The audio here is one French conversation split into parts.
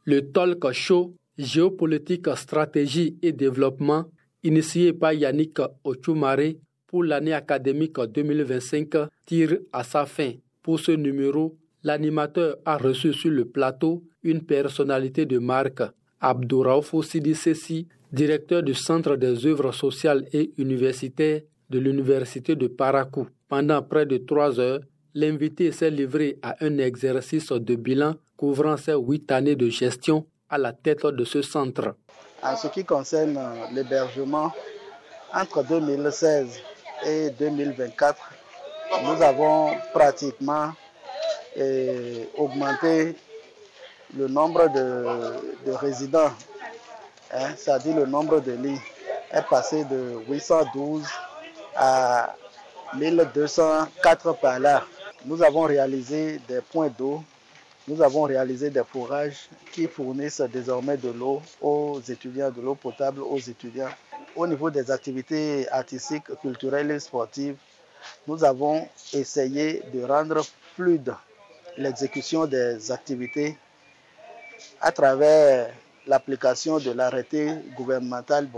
Le talk show Géopolitique, stratégie et développement, initié par Yannick Otchoumare pour l'année académique 2025, tire à sa fin. Pour ce numéro, l'animateur a reçu sur le plateau une personnalité de marque, Abdouraoufo Sidi Sessi, directeur du Centre des œuvres sociales et universitaires de l'Université de Parakou. Pendant près de 3 heures, l'invité s'est livré à un exercice de bilan couvrant ses 8 années de gestion à la tête de ce centre. En ce qui concerne l'hébergement, entre 2016 et 2024, nous avons pratiquement augmenté le nombre de résidents, c'est-à-dire le nombre de lits est passé de 812 à 1204 par là. Nous avons réalisé des points d'eau, nous avons réalisé des forages qui fournissent désormais de l'eau aux étudiants, de l'eau potable aux étudiants. Au niveau des activités artistiques, culturelles et sportives, nous avons essayé de rendre fluide l'exécution des activités à travers l'application de l'arrêté gouvernemental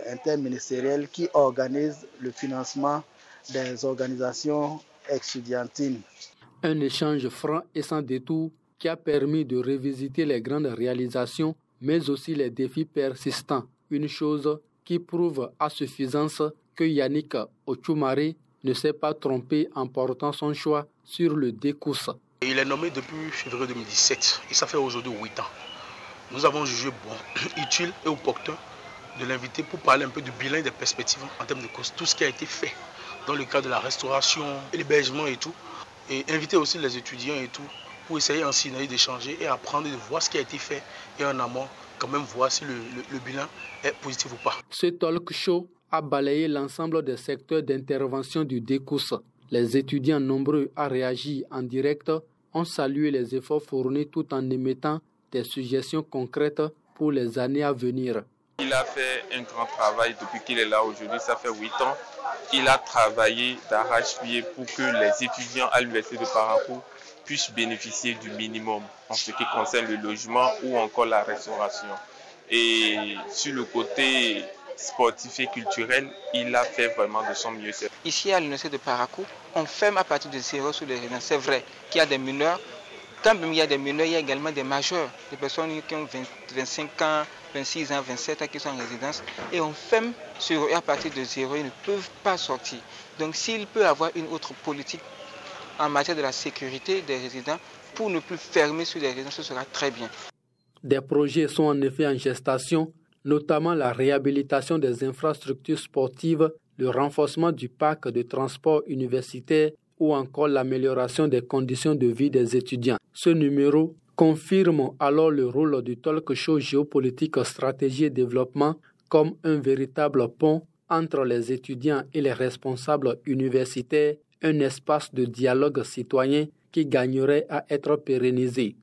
interministériel qui organise le financement des organisations estudiantines. Un échange franc et sans détour qui a permis de revisiter les grandes réalisations, mais aussi les défis persistants. Une chose qui prouve à suffisance que Yannick Otchoumare ne s'est pas trompé en portant son choix sur le DECOUS. Il est nommé depuis février 2017 et ça fait aujourd'hui 8 ans. Nous avons jugé bon, utile et opportun de l'inviter pour parler un peu du bilan et des perspectives en termes de tout ce qui a été fait dans le cadre de la restauration, l'hébergement et tout. Et inviter aussi les étudiants et tout pour essayer en synergie d'échanger et apprendre de voir ce qui a été fait et en amont quand même voir si le bilan est positif ou pas. Ce talk show a balayé l'ensemble des secteurs d'intervention du DECOUS. Les étudiants nombreux à réagir en direct ont salué les efforts fournis tout en émettant des suggestions concrètes pour les années à venir. Il a fait un grand travail depuis qu'il est là aujourd'hui, ça fait 8 ans. Il a travaillé d'arrache-pied pour que les étudiants à l'université de Parakou puissent bénéficier du minimum en ce qui concerne le logement ou encore la restauration. Et sur le côté sportif et culturel, il a fait vraiment de son mieux. Ici à l'université de Parakou, on ferme à partir de 0 sur les résidences. C'est vrai qu'il y a des mineurs. Quand même il y a des mineurs, il y a également des majeurs, des personnes qui ont 25 ans, 26 ans, 27 ans qui sont en résidence. Et on ferme sur eux à partir de 0, ils ne peuvent pas sortir. Donc s'il peut y avoir une autre politique en matière de la sécurité des résidents pour ne plus fermer sur les résidences, ce sera très bien. Des projets sont en effet en gestation, notamment la réhabilitation des infrastructures sportives, le renforcement du parc de transport universitaire ou encore l'amélioration des conditions de vie des étudiants. Ce numéro confirme alors le rôle du talk show Géopolitique, stratégie et développement comme un véritable pont entre les étudiants et les responsables universitaires, un espace de dialogue citoyen qui gagnerait à être pérennisé.